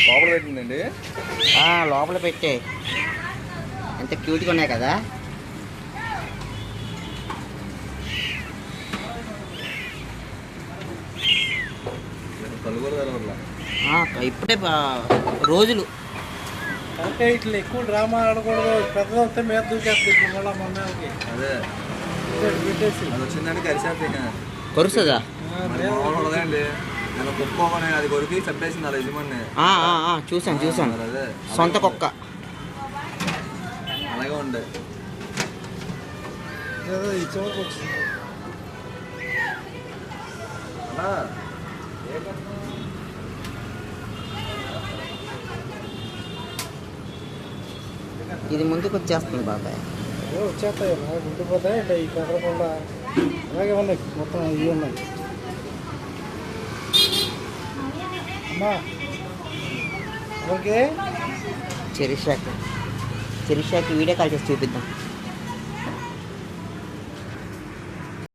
లోపల పెట్టిందండి. లోపల పెట్టే. ఎంత క్యూట్గా ఉన్నాయి కదా. ఇప్పుడే రోజులు అంటే ఇట్లా ఎక్కువ డ్రామా ఆడకూడదు. పెద్దది వస్తే మీద దూకేస్తుంది. ఇప్పుడు మళ్ళీ మా మేమకి అదే పెట్టేసి అది వచ్చిందంటే కరిసేస్తే కొరుస్తుందా? ఉండదండి. నేను కుక్కోని అది కొరికి చంపేసింది అలా యజమాని. చూసాను అదే సొంత కుక్క అలాగే ఉండే. ఈ చివరికి వచ్చింది అలా ఇది ముందుకు వచ్చేస్తుంది బాబాయ్. వచ్చేస్తాయి గుండిపోతాయి. అంటే ఈ కదలకుండా అలాగే ఉన్నాయి. మొత్తం ఇవి ఉన్నాయి. అమ్మా ఓకే చెరిషాకి వీడియో కాల్ చేసి చూపిద్దాం.